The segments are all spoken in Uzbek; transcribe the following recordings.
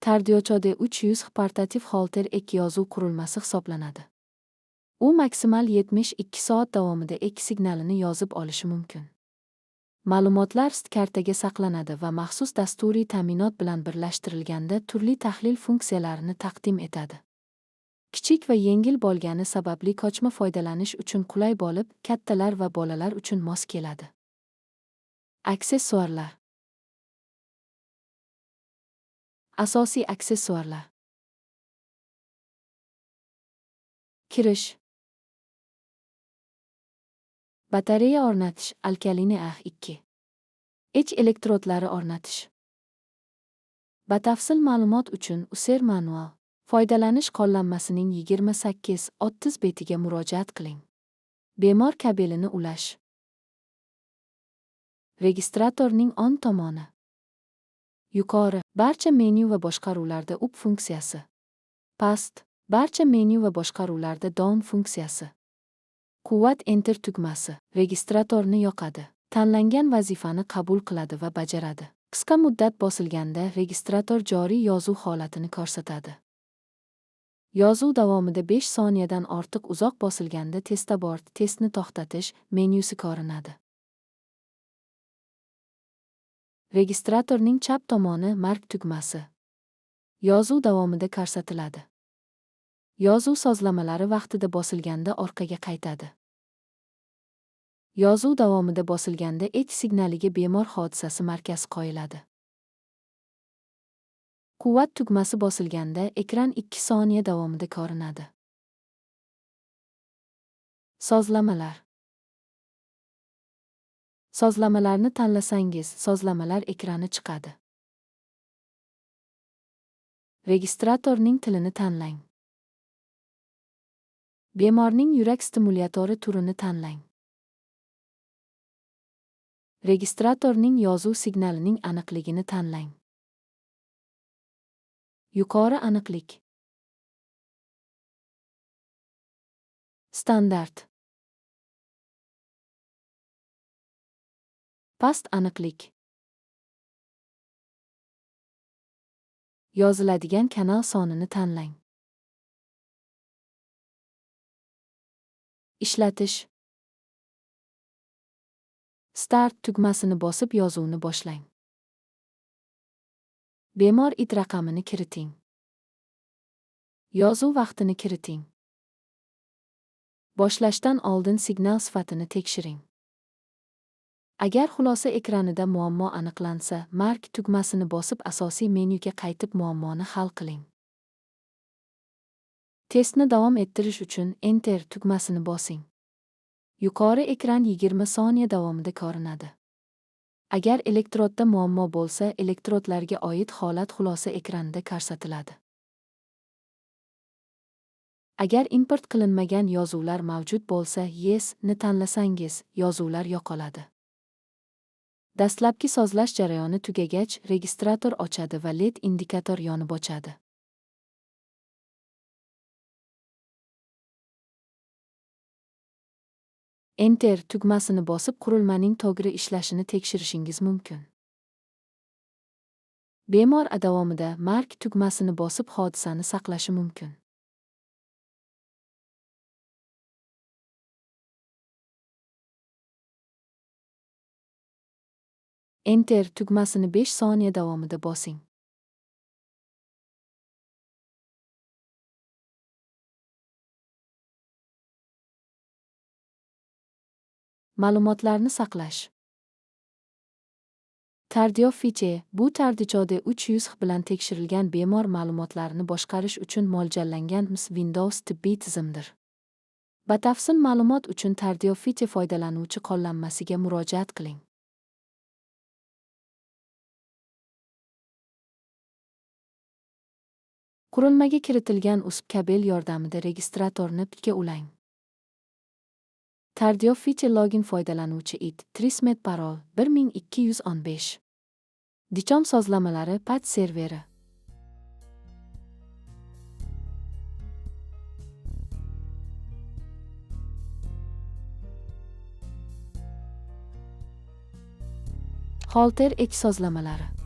Tardiochode 300 portativ Holter ek yozuv qurilmasi hisoblanadi. U maksimal 72 soat davomida ek signalini yozib olishi mumkin. Ma'lumotlar SID kartaga saqlanadi va maxsus dasturiy ta'minot bilan birlashtirilganda turli tahlil funksiyalarini taqdim etadi. Kichik va yengil bo'lgani sababli ko'chma foydalanish uchun qulay bo'lib, kattalar va bolalar uchun mos keladi. Aksessuarlar. Asosiy aksessuarlar. Kirish. Batareya o'rnatish, alkalini A2. Ich elektrodlari o'rnatish. Batafsil ma'lumot uchun User manual. Foydalanish qo'llanmasining 28-30 betiga murojaat qiling. Bemor kabelini ulash. Registratorning o'ng tomoni. Yuqori, barcha menyu va boshqaruvlarda up funksiyasi. Past, barcha menyu va boshqaruvlarda down funksiyasi. Quvvat Enter tugmasi. Registratorni yoqadi. Tanlangan vazifani qabul qiladi va bajaradi. Qisqa muddat bosilganda registrator joriy yozuv holatini ko'rsatadi. Yozuv davomida 5 soniyadan ortiq uzoq bosilganda testabort testni to'xtatish menyusi ko'rinadi. Registratorning chap tomoni mark tugmasi. Yozuv davomida ko'rsatiladi. Yozuv sozlamalari vaqtida bosilganda orqaga qaytadi. Yozuv davomida bosilganda H signaliga bemor hodisasi markazi qo'yiladi. Quvvat tugmasi bosilganda ekran 2 soniya davomida ko'rinadi. Sozlamalar. Sozlamalarni tanlasangiz, sozlamalar ekrani chiqadi. Registratorning tilini tanlang. Bemorning yurak stimulyatori turini tanlang. Registratorning yozuv signalining aniqligini tanlang. Yuqori aniqlik. Standart. Past aniqlik. Yoziladigan kanal sonini tanlang. Ishlatish. Start tugmasini bosib yozuvni boshlang. Bemor ID raqamini kiriting. Yozuv vaqtini kiriting. Boshlashdan oldin signal sifatini tekshiring. Agar xulosa ekranida muammo aniqlansa, mark tugmasini bosib asosiy menyuga qaytib muammoni hal qiling. Testni davom ettirish uchun Enter tugmasini bosing. Yuqori ekran 20 soniya davomida ko'rinadi. Agar elektrodda muammo bo'lsa, elektrodlarga oid holat xulosa ekranida ko'rsatiladi. Agar import qilinmagan yozuvlar mavjud bo'lsa, Yes ni tanlasangiz, yozuvlar yo'qoladi. Dastlabki sozlash jarayoni tugagach, registrator ochadi va LED indikator yonib o'chadi. Enter tugmasini bosib qurilmaning to'g'ri ishlashini tekshirishingiz mumkin. Bemor davomida mark tugmasini bosib hodisani saqlashi mumkin. Enter tugmasini 5 soniya davomida bosing. Ma'lumotlarni saqlash. Tardiofiche bu Tardichode 300 bilan tekshirilgan bemor ma'lumotlarini boshqarish uchun mo'ljallangan Windows tibbiy tizimdir. Batafsil ma'lumot uchun Tardiofiche foydalanuvchi qo'llanmasiga murojaat qiling. Qurilmaga kiritilgan USB kabel yordamida registratorni pitga ulang. Tardiofiche login foydalanuvchi ID Trismet parol 1215. Dichom sozlamalari patch serveri. Holter ek sozlamalari.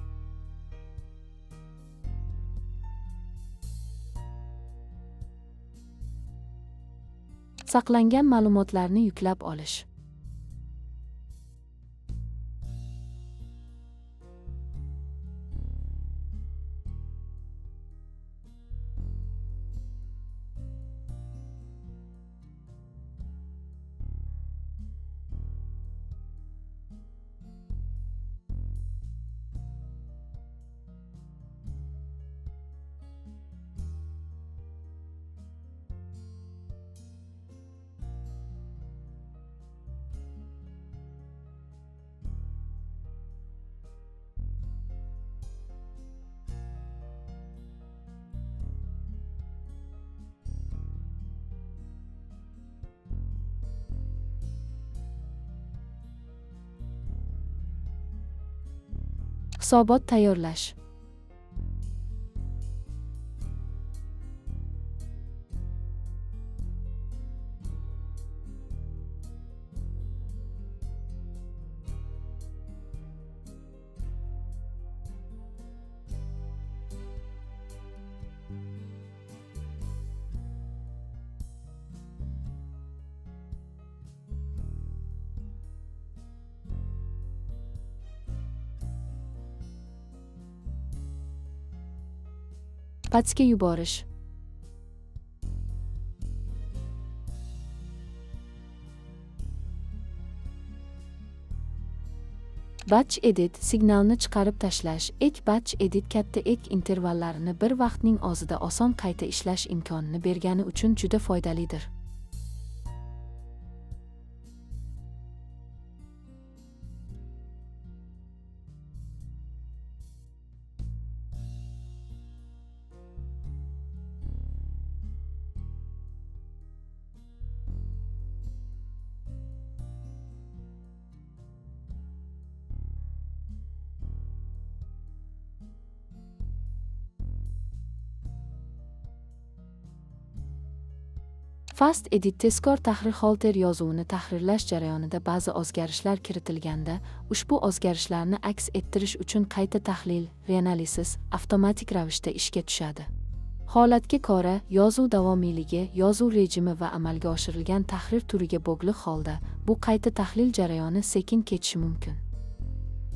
Saqlangan ma'lumotlarni yuklab olish. Hisobot tayyorlash. Faxga yuborish. Batch edit signalni chiqarib tashlash. Ek batch edit katta ek intervallarini bir vaqtning o'zida oson qayta ishlash imkonini bergani uchun juda foydalidir. Fast edit tezkor tahrir Holter yozuvini tahrirlash jarayonida ba'zi o'zgarishlar kiritilganda, ushbu o'zgarishlarni aks ettirish uchun qayta tahlil, reanalysis avtomatik ravishda ishga tushadi. Holatga ko'ra, yozuv davomiyligi, yozuv rejimi va amalga oshirilgan tahrir turiga bog'liq holda, bu qayta tahlil jarayoni sekin kechishi mumkin.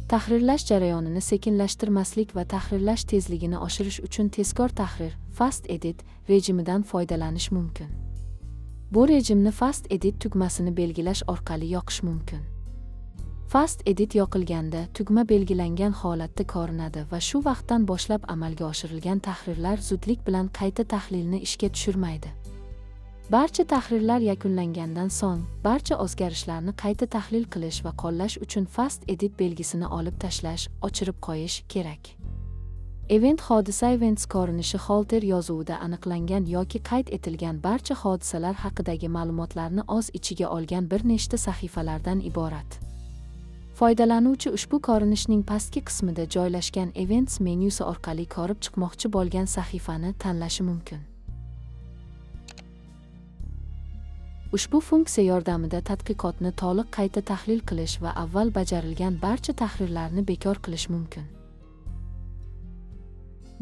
Tahrirlash jarayonini sekinlashtirmaslik va tahrirlash tezligini oshirish uchun tezkor tahrir, fast edit rejimidan foydalanish mumkin. Bu rejimni Fast Edit tugmasini belgilash orqali yoqish mumkin. Fast Edit yoqilganda tugma belgilangan holatda ko'rinadi va shu vaqtdan boshlab amalga oshirilgan tahrirlar zudlik bilan qayta tahlilni ishga tushirmaydi. Barcha tahrirlar yakunlangandan so'ng, barcha o'zgarishlarni qayta tahlil qilish va qo'llash uchun Fast Edit belgisini olib tashlash, o'chirib qo'yish kerak. Hodisa events ko'rinishi Holter yozuvida aniqlangan yoki qayd etilgan barcha hodisalar haqidagi ma'lumotlarni o'z ichiga olgan bir nechta sahifalardan iborat. Foydalanuvchi ushbu ko'rinishning pastki qismida joylashgan Events menyusi orqali ko'rib chiqmoqchi bo'lgan sahifani tanlashi mumkin. Ushbu funksiya yordamida tadqiqotni to'liq qayta tahlil qilish va avval bajarilgan barcha tahrirlarni bekor qilish mumkin.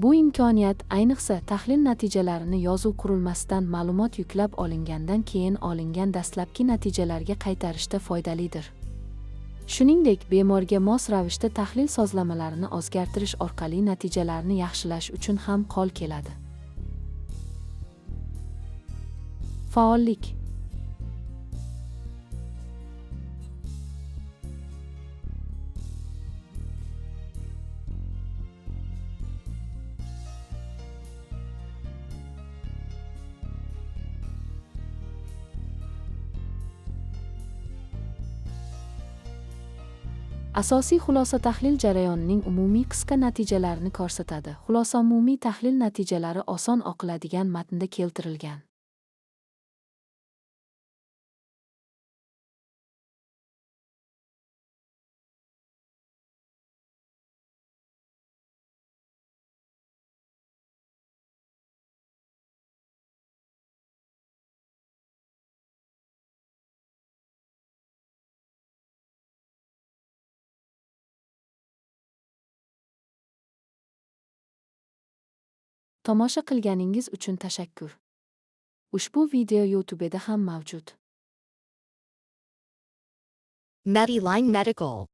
Bu imkoniyat ayniqsa tahlil natijalarini yozuv qurilmasidan ma'lumot yuklab olingandan keyin olingan dastlabki natijalarga qaytarishda foydalidir. Shuningdek, bemorga mos ravishda tahlil sozlamalarini o'zgartirish orqali natijalarni yaxshilash uchun ham qo'l keladi. Faollik. Asosiy xulosa tahlil jarayonining umumiy qisqa natijalarini ko'rsatadi. Xulosa umumiy tahlil natijalari oson o'qiladigan matnda keltirilgan. Tomosha qilganingiz uchun tashakkur. Ushbu video YouTube'da ham mavjud. Mediline Medical